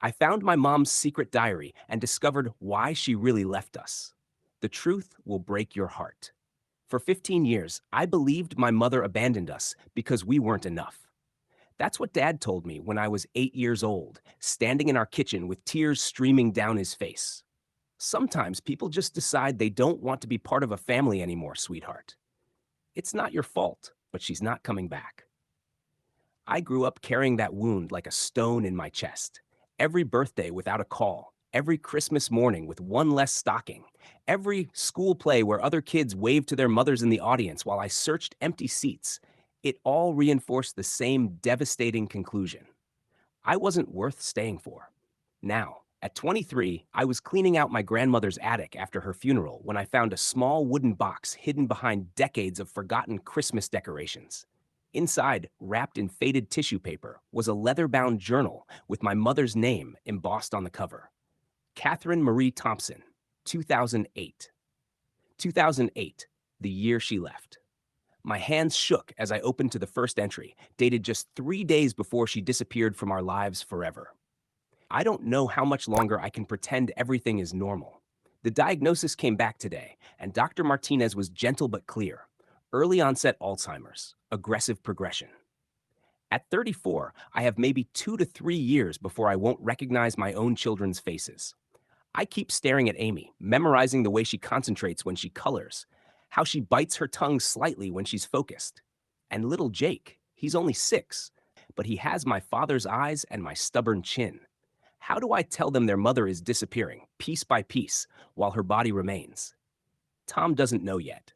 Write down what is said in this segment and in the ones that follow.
I found my mom's secret diary and discovered why she really left us. The truth will break your heart. For 15 years, I believed my mother abandoned us because we weren't enough. That's what Dad told me when I was 8 years old, standing in our kitchen with tears streaming down his face. Sometimes people just decide they don't want to be part of a family anymore, sweetheart. It's not your fault, but she's not coming back. I grew up carrying that wound like a stone in my chest. Every birthday without a call, every Christmas morning with one less stocking, every school play where other kids waved to their mothers in the audience while I searched empty seats, it all reinforced the same devastating conclusion. I wasn't worth staying for. Now, at 23, I was cleaning out my grandmother's attic after her funeral when I found a small wooden box hidden behind decades of forgotten Christmas decorations. Inside, wrapped in faded tissue paper, was a leather-bound journal with my mother's name embossed on the cover. Catherine Marie Thompson, 2008. 2008, the year she left. My hands shook as I opened to the first entry, dated just 3 days before she disappeared from our lives forever. I don't know how much longer I can pretend everything is normal. The diagnosis came back today, and Dr. Martinez was gentle but clear. Early onset Alzheimer's, aggressive progression. At 34, I have maybe 2 to 3 years before I won't recognize my own children's faces. I keep staring at Amy, memorizing the way she concentrates when she colors, how she bites her tongue slightly when she's focused. And little Jake, he's only 6, but he has my father's eyes and my stubborn chin. How do I tell them their mother is disappearing, piece by piece, while her body remains? Tom doesn't know yet.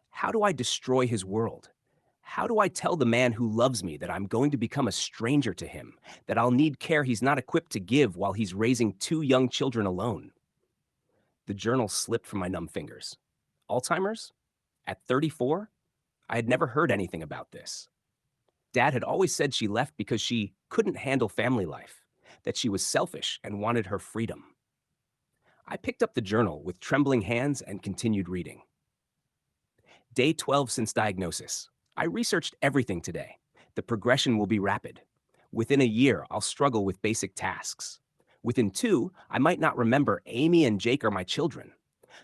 How do I destroy his world? How do I tell the man who loves me that I'm going to become a stranger to him, that I'll need care he's not equipped to give while he's raising 2 young children alone? The journal slipped from my numb fingers. Alzheimer's? At 34? I had never heard anything about this. Dad had always said she left because she couldn't handle family life, that she was selfish and wanted her freedom. I picked up the journal with trembling hands and continued reading. Day 12 since diagnosis. I researched everything today. The progression will be rapid. Within a year, I'll struggle with basic tasks. Within 2, I might not remember Amy and Jake are my children.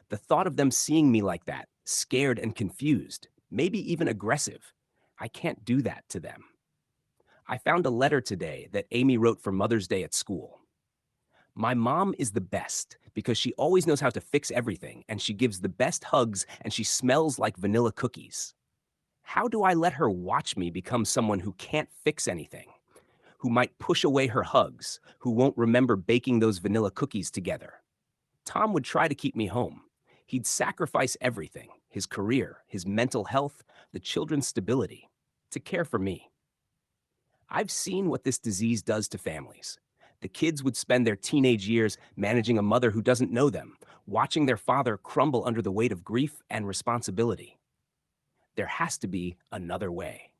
The thought of them seeing me like that, scared and confused, maybe even aggressive, I can't do that to them. I found a letter today that Amy wrote for Mother's Day at school. My mom is the best because she always knows how to fix everything, and she gives the best hugs, and she smells like vanilla cookies. How do I let her watch me become someone who can't fix anything, who might push away her hugs, who won't remember baking those vanilla cookies together? Tom would try to keep me home. He'd sacrifice everything, his career, his mental health, the children's stability, to care for me. I've seen what this disease does to families. The kids would spend their teenage years managing a mother who doesn't know them, watching their father crumble under the weight of grief and responsibility. There has to be another way.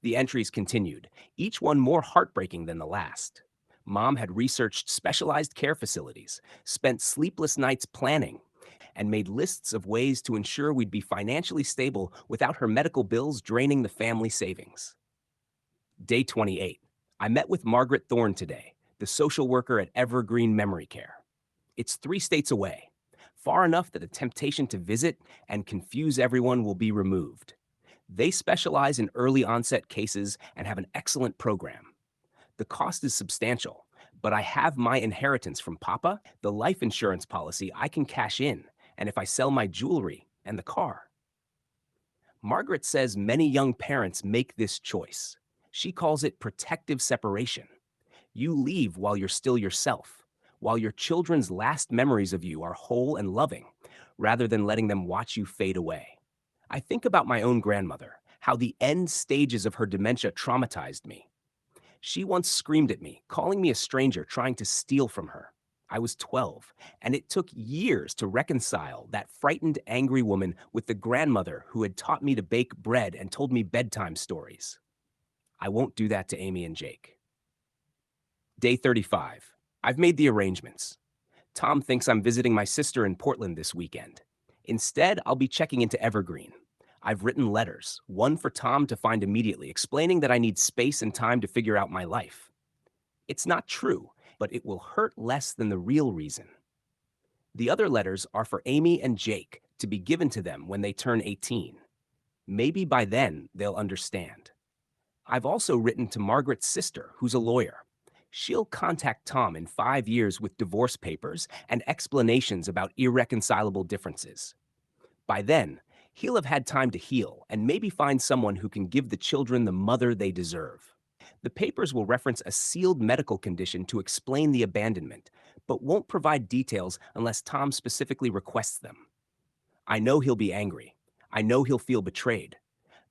The entries continued, each one more heartbreaking than the last. Mom had researched specialized care facilities, spent sleepless nights planning, and made lists of ways to ensure we'd be financially stable without her medical bills draining the family savings. Day 28. I met with Margaret Thorne today, the social worker at Evergreen Memory Care. It's 3 states away, far enough that the temptation to visit and confuse everyone will be removed. They specialize in early onset cases and have an excellent program. The cost is substantial, but I have my inheritance from Papa, the life insurance policy I can cash in, and if I sell my jewelry and the car. Margaret says many young parents make this choice. She calls it protective separation. You leave while you're still yourself, while your children's last memories of you are whole and loving, rather than letting them watch you fade away. I think about my own grandmother, how the end stages of her dementia traumatized me. She once screamed at me, calling me a stranger trying to steal from her. I was 12, and it took years to reconcile that frightened, angry woman with the grandmother who had taught me to bake bread and told me bedtime stories. I won't do that to Amy and Jake. Day 35. I've made the arrangements. Tom thinks I'm visiting my sister in Portland this weekend. Instead, I'll be checking into Evergreen. I've written letters, one for Tom to find immediately, explaining that I need space and time to figure out my life. It's not true, but it will hurt less than the real reason. The other letters are for Amy and Jake to be given to them when they turn 18. Maybe by then they'll understand. I've also written to Margaret's sister, who's a lawyer. She'll contact Tom in 5 years with divorce papers and explanations about irreconcilable differences. By then, he'll have had time to heal and maybe find someone who can give the children the mother they deserve. The papers will reference a sealed medical condition to explain the abandonment, but won't provide details unless Tom specifically requests them. I know he'll be angry. I know he'll feel betrayed.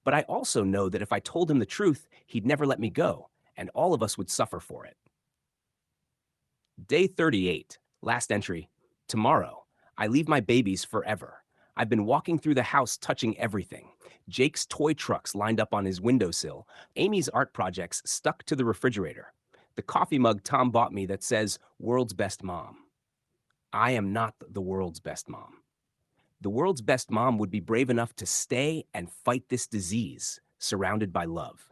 But I also know that if I told him the truth, he'd never let me go, and all of us would suffer for it. Day 38, last entry. Tomorrow, I leave my babies forever. I've been walking through the house touching everything. Jake's toy trucks lined up on his windowsill, Amy's art projects stuck to the refrigerator, the coffee mug Tom bought me that says, "World's Best Mom." I am not the world's best mom. The world's best mom would be brave enough to stay and fight this disease, surrounded by love.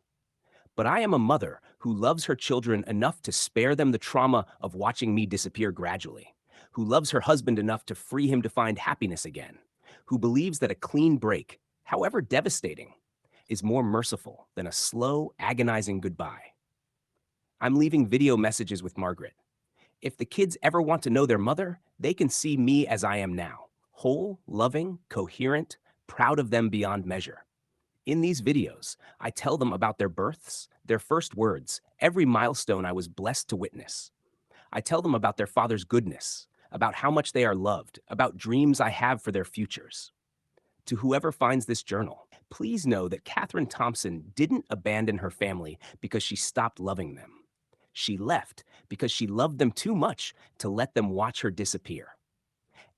But I am a mother who loves her children enough to spare them the trauma of watching me disappear gradually, who loves her husband enough to free him to find happiness again, who believes that a clean break, however devastating, is more merciful than a slow, agonizing goodbye. I'm leaving video messages with Margaret. If the kids ever want to know their mother, they can see me as I am now, whole, loving, coherent, proud of them beyond measure. In these videos, I tell them about their births, their first words, every milestone I was blessed to witness. I tell them about their father's goodness, about how much they are loved, about dreams I have for their futures. To whoever finds this journal, please know that Katherine Thompson didn't abandon her family because she stopped loving them. She left because she loved them too much to let them watch her disappear.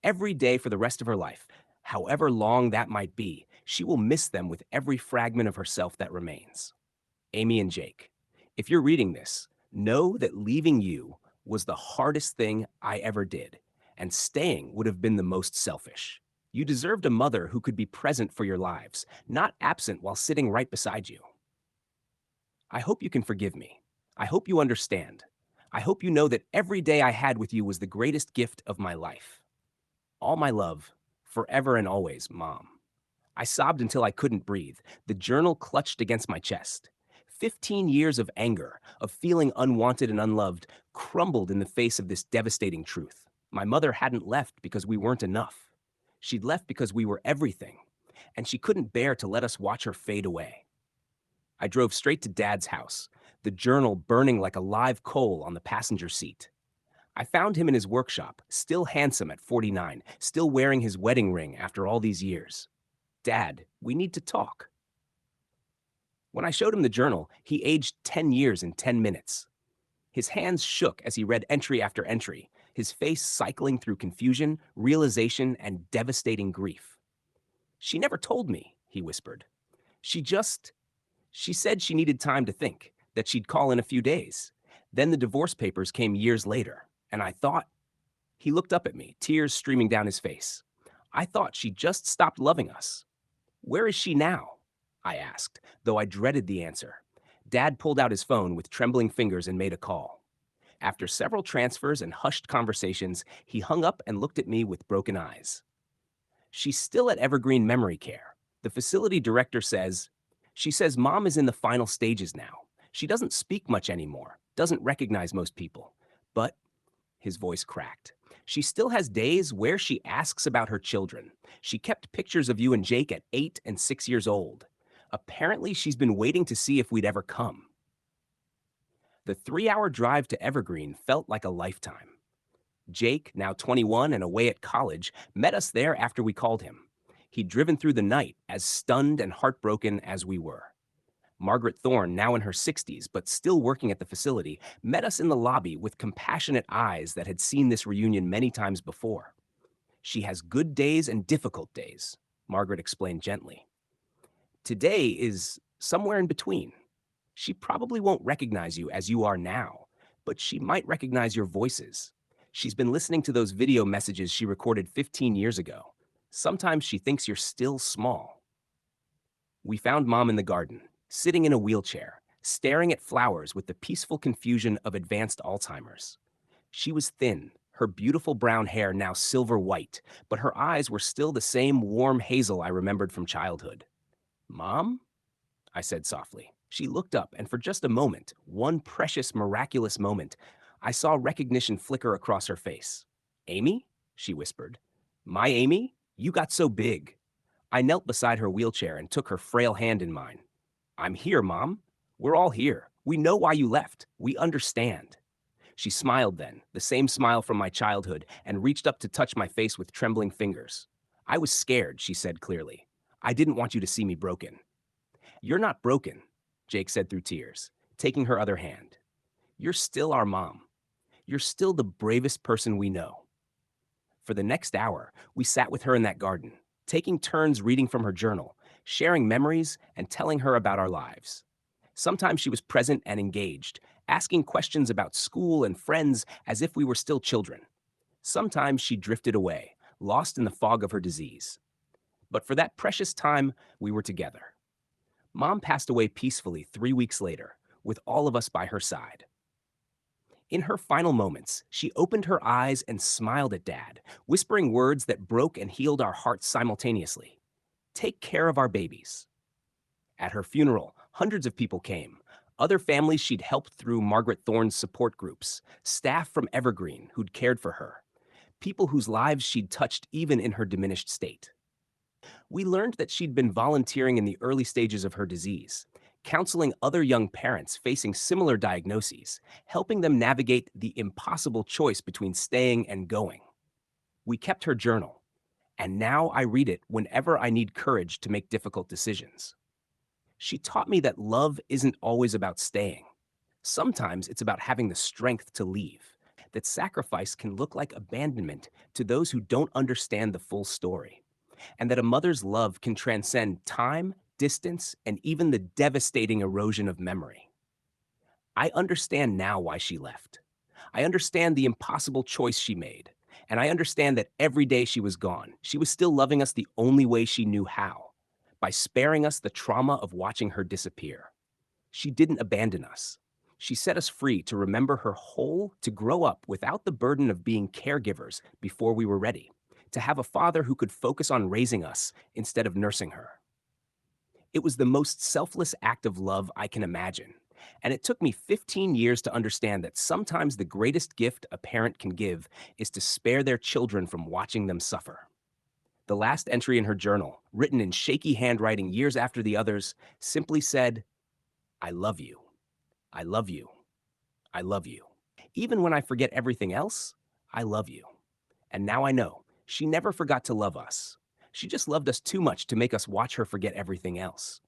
Every day for the rest of her life, however long that might be, she will miss them with every fragment of herself that remains. Amy and Jake, if you're reading this, know that leaving you was the hardest thing I ever did, and staying would have been the most selfish. You deserved a mother who could be present for your lives, not absent while sitting right beside you. I hope you can forgive me. I hope you understand. I hope you know that every day I had with you was the greatest gift of my life. All my love, forever and always, Mom. I sobbed until I couldn't breathe. The journal clutched against my chest. 15 years of anger, of feeling unwanted and unloved, crumbled in the face of this devastating truth. My mother hadn't left because we weren't enough. She'd left because we were everything, and she couldn't bear to let us watch her fade away. I drove straight to Dad's house, the journal burning like a live coal on the passenger seat. I found him in his workshop, still handsome at 49, still wearing his wedding ring after all these years. "Dad, we need to talk." When I showed him the journal, he aged 10 years in 10 minutes. His hands shook as he read entry after entry, his face cycling through confusion, realization, and devastating grief. "She never told me," he whispered. She said she needed time to think, that she'd call in a few days. Then the divorce papers came years later, and I thought." He looked up at me, tears streaming down his face. "I thought she just stopped loving us." "Where is she now?" I asked, though I dreaded the answer. Dad pulled out his phone with trembling fingers and made a call. After several transfers and hushed conversations, he hung up and looked at me with broken eyes. "She's still at Evergreen Memory Care. The facility director says, she says Mom is in the final stages now. She doesn't speak much anymore, doesn't recognize most people. But," his voice cracked, "she still has days where she asks about her children. She kept pictures of you and Jake at 8 and 6 years old. Apparently, she's been waiting to see if we'd ever come." The 3-hour drive to Evergreen felt like a lifetime. Jake, now 21 and away at college, met us there after we called him. He'd driven through the night, as stunned and heartbroken as we were. Margaret Thorne, now in her 60s but still working at the facility, met us in the lobby with compassionate eyes that had seen this reunion many times before. "She has good days and difficult days," Margaret explained gently. "Today is somewhere in between. She probably won't recognize you as you are now, but she might recognize your voices. She's been listening to those video messages she recorded 15 years ago. Sometimes she thinks you're still small." We found Mom in the garden, sitting in a wheelchair, staring at flowers with the peaceful confusion of advanced Alzheimer's. She was thin, her beautiful brown hair now silver white, but her eyes were still the same warm hazel I remembered from childhood. Mom? I said softly. She looked up, and for just a moment, one precious, miraculous moment, I saw recognition flicker across her face. Amy? She whispered. My Amy? You got so big. I knelt beside her wheelchair and took her frail hand in mine. I'm here, Mom. We're all here. We know why you left. We understand. She smiled then, the same smile from my childhood, and reached up to touch my face with trembling fingers. I was scared, she said clearly. I didn't want you to see me broken. You're not broken, Jake said through tears, taking her other hand. You're still our mom. You're still the bravest person we know. For the next hour, we sat with her in that garden, taking turns reading from her journal, sharing memories, and telling her about our lives. Sometimes she was present and engaged, asking questions about school and friends as if we were still children. Sometimes she drifted away, lost in the fog of her disease. But for that precious time, we were together. Mom passed away peacefully 3 weeks later, with all of us by her side. In her final moments, she opened her eyes and smiled at Dad, whispering words that broke and healed our hearts simultaneously. Take care of our babies. At her funeral, hundreds of people came. Other families she'd helped through Margaret Thorne's support groups, staff from Evergreen who'd cared for her, people whose lives she'd touched even in her diminished state. We learned that she'd been volunteering in the early stages of her disease, counseling other young parents facing similar diagnoses, helping them navigate the impossible choice between staying and going. We kept her journal, and now I read it whenever I need courage to make difficult decisions. She taught me that love isn't always about staying. Sometimes it's about having the strength to leave, that sacrifice can look like abandonment to those who don't understand the full story, and that a mother's love can transcend time, distance, and even the devastating erosion of memory. I understand now why she left. I understand the impossible choice she made, and I understand that every day she was gone, she was still loving us the only way she knew how, by sparing us the trauma of watching her disappear. She didn't abandon us. She set us free to remember her whole, to grow up without the burden of being caregivers before we were ready, to have a father who could focus on raising us instead of nursing her. It was the most selfless act of love I can imagine, and it took me 15 years to understand that sometimes the greatest gift a parent can give is to spare their children from watching them suffer. The last entry in her journal, written in shaky handwriting years after the others, simply said, I love you. I love you. I love you. Even when I forget everything else, I love you. And now I know she never forgot to love us. She just loved us too much to make us watch her forget everything else.